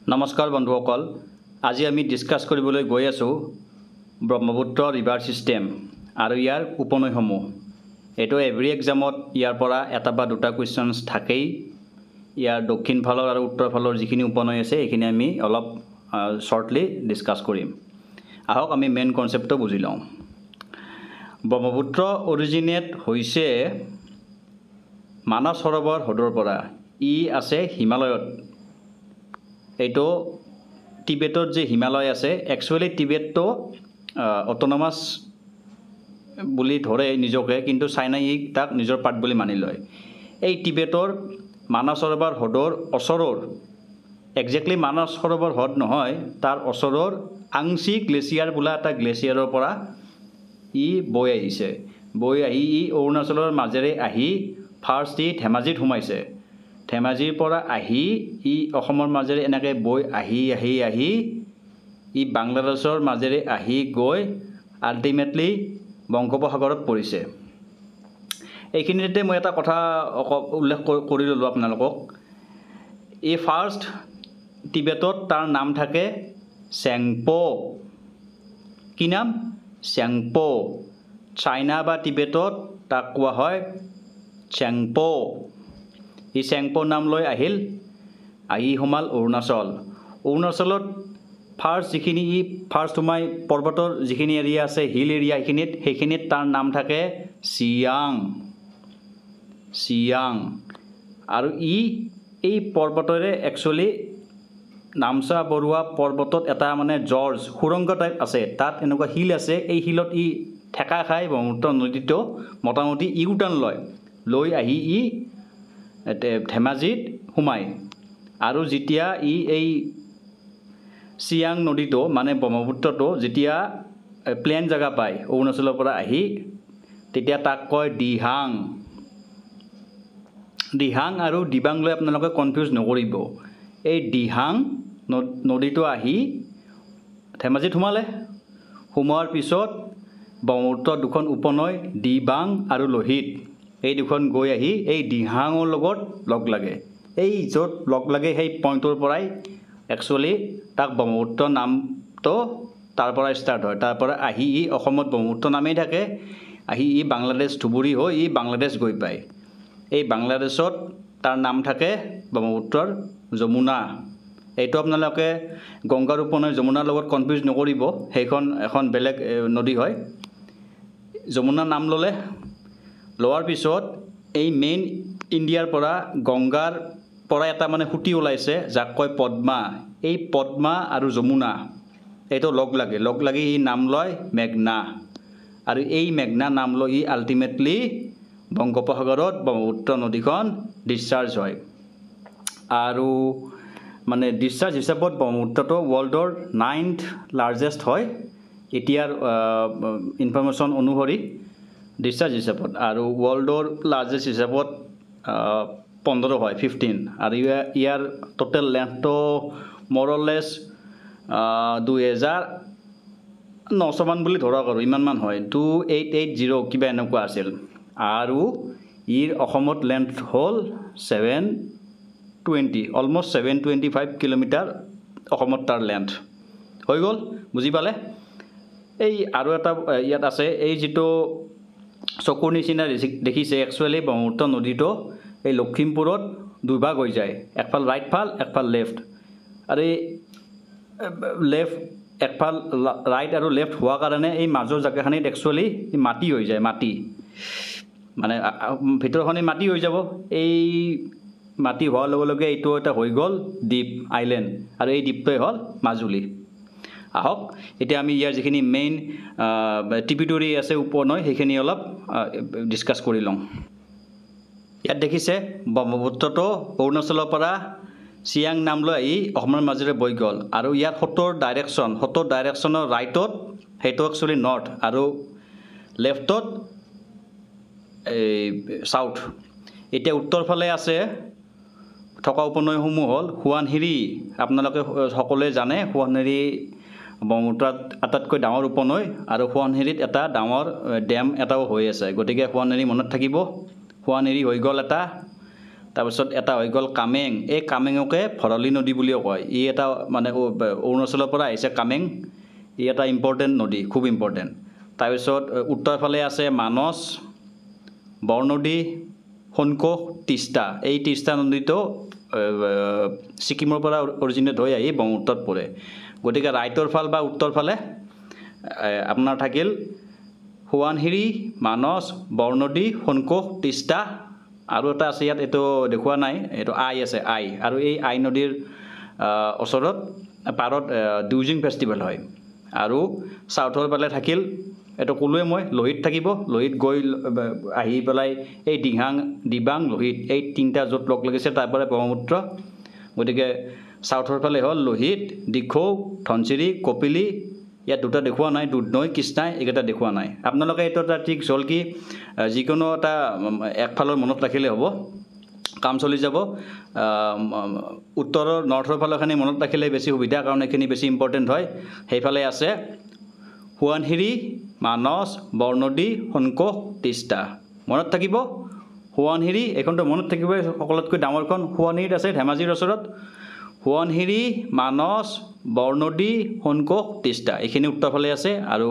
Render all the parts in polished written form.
নমস্কাৰ বন্ধুসকল আজি আমি ডিসকাস কৰিবলৈ গৈ আছো ব্ৰহ্মপুত্ৰ ৰিভাৰ সিস্টেম আৰু ইয়াৰ উপনৈসমূহ এটো এভৰি এক্সামত ইয়াৰ পৰা এটা বা দুটা কোৱেশ্চনছ থাকেই ইয়াৰ দক্ষিণ ফালৰ আৰু উত্তৰ ফালৰ যিখিনি উপনৈ আছে এইখিনি আমি অলপ শৰ্টলি ডিসকাস কৰিম আহক আমি মেইন কনসেপ্টটো বুজি লওঁ ব্ৰহ্মপুত্ৰ অৰিজিনেট হৈছে মানস সৰোবৰ হ্ৰদৰ পৰা ই আছে হিমালয়ত এইটো টিবেটত যে হিমালয় আছে একচুয়ালি টিবেটটো অটোনমাস বুলি ধৰে নিজকে কিন্তু চাইনাই তাক নিজৰ পাৰ্ট বুলি মানি লয় এই টিবেটৰ মানস সৰোবৰ হ্ৰদৰ ওচৰৰ এক্স্যাক্টলি মানস সৰোবৰ হ্ৰদ নহয় তাৰ ওচৰৰ আংশী গ্লেচিয়াৰ বোলা এটা গ্লেচিয়াৰৰ পৰা ই বৈ আহিছে বৈ আহি ই অৰুণাচলৰ মাজেৰে আহি ফাৰ্ষ্ট ই ধেমাজিত সোমাইছে ধেমাজিৰ পৰা আহি ই অসমৰ মাজেৰে এনেকৈ বৈ আহি ই বাংলাদেশৰ মাজেৰে আহি গৈ আল্টিমেটলি বংগোপসাগৰত পৰিছে এইখিনিতে মই এটা কথা উল্লেখ কৰি ললো আপোনালোকক এই ফাৰ্ষ্ট টিবেটত তাৰ নাম থাকে চেংপো কি নাম চেংপো চাইনা বা টিবেটত তাক কোৱা হয় চেংপো ই চেংপো নাম লৈ আহিল আহি সোমাল অৰুণাচলত ফাৰ্ষ্ট যিখিনি ই ফাৰ্ষ্ট সোমাই পৰ্বতৰ যিখিনি এৰিয়া আছে হিল এৰিয়া সেইখিনিত তাৰ নাম থাকে চিয়াং আৰু ই এই পৰ্বতৰে একচুয়ালি নামচা বৰুৱা পৰ্বতত এটা মানে জৰ্জ সুৰংগ টাইপ আছে তাত এনেকুৱা হিল আছে এই হিলত ই ঠেকা খাই ব্ৰহ্মপুত্ৰ নদীটো মোটামুটি ইউটাৰ্ণ লৈ আহি ই ধেমাজিত সোমায় আৰু যেতিয়া ই এই চিয়াং নদীটো মানে ব্ৰহ্মপুত্ৰটো যেতিয়া প্লেন জাগা পায় অৰুণাচলৰ পৰা আহি তেতিয়া তাক কয় দিহাং আৰু দিবাং লৈ আপোনালোকে কনফিউজ নকৰিব এই দিহাং নদীটো আহি ধেমাজিত সোমোৱাৰ পিছত ব্ৰহ্মপুত্ৰৰ দুখন উপনৈ দিবাং আৰু লোহিত এই দুখন গৈ আহি এই দিহাঙৰ লগত লগ লাগে এই য'ত লগ লাগে সেই পইণ্টৰ পৰাই একচুয়ালি তাক ব্ৰহ্মপুত্ৰ নামটো তাৰ পৰা ষ্টাৰ্ট হয় তাৰ পৰা আহি ই অসমত ব্ৰহ্মপুত্ৰ নামেই থাকে আহি ই বাংলাদেশ ধুবুৰী হৈ ই বাংলাদেশ গৈ পায় এই বাংলাদেশত তাৰ নাম থাকে ব্ৰহ্মপুত্ৰৰ যমুনা এইটো আপোনালোকে গংগাৰ উপনৈ যমুনাৰ লগত কনফিউজ নকৰিব সেইখন এখন বেলেগ নদী হয় যমুনা নাম ললে লোৱাৰ পিছত এই মেইন ইণ্ডিয়াৰ পৰা গংগাৰ পৰা এটা মানে খুঁটি ওলাইছে যাক কয় পদ্মা এই পদ্মা আৰু যমুনা এইটো লগ লাগি ই নাম লয় মেঘনা আৰু এই মেঘনা নাম লৈ ই আল্টিমেটলি বংগোপসাগৰত ব্ৰহ্মপুত্ৰ নদীখন ডিসচাৰ্জ হয় আৰু মানে ডিসচাৰ্জ হিচাপত ব্ৰহ্মপুত্ৰটো ৱৰ্ল্ডৰ 9th লাৰ্জেষ্ট হয় এতিয়াৰ ইনফৰমেশ্যন অনুসৰি ডিসচাৰ্জ হিচাপত আৰু ৱৰ্ল্ডৰ লাৰ্জেষ্ট হিচাপত 15 হয় 15 আৰু ইয়াৰ টোটাল লেন্থটো মৰলেছ 2900 মান বুলি ধৰক আৰু ইমান মান হয় 2880 কিবা এনেকুৱা আছিল আৰু ইৰ অসমত লেন্থ হ'ল 720 অলমোস্ট 725 কিলোমিটাৰ অসমত তাৰ লেন্থ হৈ গ'ল বুজি পালে এই আৰু এটা ইয়াত আছে এই যেটো চকুৰ নিচিনা দেখিছে একচুয়ালি ব্ৰহ্মপুত্ৰ নদীটো এই লখিমপুৰত দুভাগ হৈ যায় একফাল ৰাইট ফাল একফাল লেফট আৰু এই লেফট একফাল ৰাইট আৰু লেফট হোৱা কাৰণে এই মাজৰ জায়গাখিনিত একচুয়ালি মাটি হৈ যায় মাটি মানে ভিতৰখনি মাটি হৈ যাব এই মাটি হোৱাৰ লগে লগে এইটো এটা হৈ গ'ল দ্বীপ আইল্যান্ড আৰু এই দ্বীপটোই হ'ল মাজুলী আহক এতিয়া আমি ইয়াৰ যিখিনি মেইন টিপিটৰি আছে উপনৈ সেইখিনি অলপ ডিসকাস কৰি লওঁ ইয়াত দেখিছে ব্ৰহ্মপুত্ৰটো অৰুণাচলৰ পৰা চিয়াং নাম লৈ আহি অসমৰ মাজেৰে বৈ গ'ল আৰু ইয়াত 70 ডাইৰেকশ্যনৰ ৰাইটত সেইটো একচুয়ালি নৰ্থ আৰু লেফটত সাউথ এতিয়া উত্তৰ ফালে আছে থকা উপনৈসমূহ হ'ল সোৱণশিৰি আপোনালোকে সকলোৱে জানে সোৱণশিৰি ব্ৰহ্মপুত্ৰত আটাইতকৈ ডাঙৰ উপনৈ আৰু সোৱণশিৰিত এটা ডাঙৰ ড্যাম এটাও হৈ আছে গতিকে সোৱণশিৰি মনত থাকিব সোৱণশিৰি হৈ গ'ল এটা তাৰপিছত এটা হৈ গ'ল কামেং এই কামেঙকে ভৰালি নদী বুলিও কয় ই এটা মানে অৰুণাচলৰ পৰা আহিছে কামেং ই এটা ইম্পৰ্টেণ্ট নদী খুব ইম্পৰ্টেণ্ট তাৰপিছত উত্তৰ ফালে আছে মানস বৰনদী সোণকোষ তিষ্টা এই তিষ্টা নদীটো ছিকিমৰ পৰা অৰিজিনেট হৈ আহি ব্ৰহ্মপুত্ৰত পৰে গতিকে ৰাইটৰ ফাল বা উত্তৰ ফালে আপোনাৰ থাকিল সোৱণশিৰি মানস বৰনদী সোণকোষ তিষ্টা আৰু এটা আছে ইয়াত এইটো দেখুওৱা নাই এইটো আই আছে আই আৰু এই আই নদীৰ ওচৰত পাৰত দুজিং ফেষ্টিভেল হয় আৰু চাউথৰ ফালে থাকিল এইটো ক'লোৱে মই লোহিত থাকিব লোহিত গৈ আহি পেলাই এই দিবাং লোহিত এই তিনিটা য'ত লগ লাগিছে তাৰপৰা ব্ৰহ্মপুত্ৰ গতিকে চাউথৰ ফালে হ'ল লোহিত দিখৌ ধনচিৰি কপিলি ইয়াত দুটা দেখুওৱা নাই দুধনৈ কৃষ্ণাই এইকেইটা দেখুওৱা নাই আপোনালোকে এইটো এটা ট্ৰিক্স হ'ল কি যিকোনো এটা একফালৰ মনত ৰাখিলে হ'ব কাম চলি যাব উত্তৰৰ নৰ্থৰ ফালৰখিনি মনত ৰাখিলে বেছি সুবিধা কাৰণ এইখিনি বেছি ইম্পৰ্টেণ্ট হয় সেইফালে আছে সোৱণশিৰি মানস বৰনদী সোণকোষ তিষ্টা মনত থাকিব সোৱণশিৰি এইখনটো মনত থাকিব সকলোতকৈ ডাঙৰখন সোৱণশিৰিত আছে ধেমাজিৰ ওচৰত সোৱণশিৰি মানস বৰনদী সোণকোষ তিষ্টা এইখিনি উত্তৰ ফালে আছে আৰু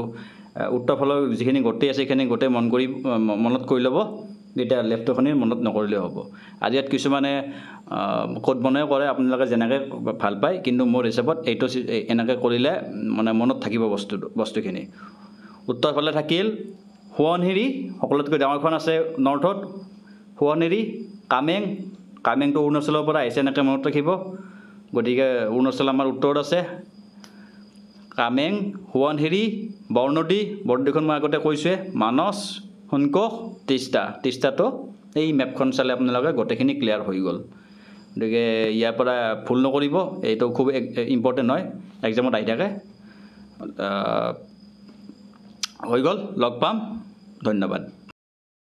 উত্তৰ ফালৰ যিখিনি গোটেই আছে সেইখিনি গোটেই মনত কৰি ল'ব এতিয়া লেফ্টৰখিনি মনত নকৰিলেও হ'ব আজি ইয়াত কিছুমানে কোড বনাই কৰে আপোনালোকে যেনেকৈ ভাল পায় কিন্তু মোৰ হিচাপত এইটো এনেকৈ কৰিলে মানে মনত থাকিব বস্তুখিনি উত্তৰ ফালে থাকিল সোৱণশিৰি সকলোতকৈ ডাঙৰখন আছে নৰ্থত সোৱণশিৰি কামেংটো অৰুণাচলৰ পৰা আহিছে এনেকৈ মনত ৰাখিব গতিকে অৰুণাচল আমাৰ উত্তৰত আছে কামেং সোৱণশিৰি বৰনদীখন মই আগতে কৈছোঁৱে মানস সোণকোষ তিষ্টাটো এই মেপখন চালে আপোনালোকে গোটেইখিনি ক্লিয়াৰ হৈ গ'ল গতিকে ইয়াৰ পৰা ভুল নকৰিব এইটো খুব ইম্পৰ্টেণ্ট হয় এক্সামত আহি থাকে হৈ গ'ল লগ পাম ধন্যবাদ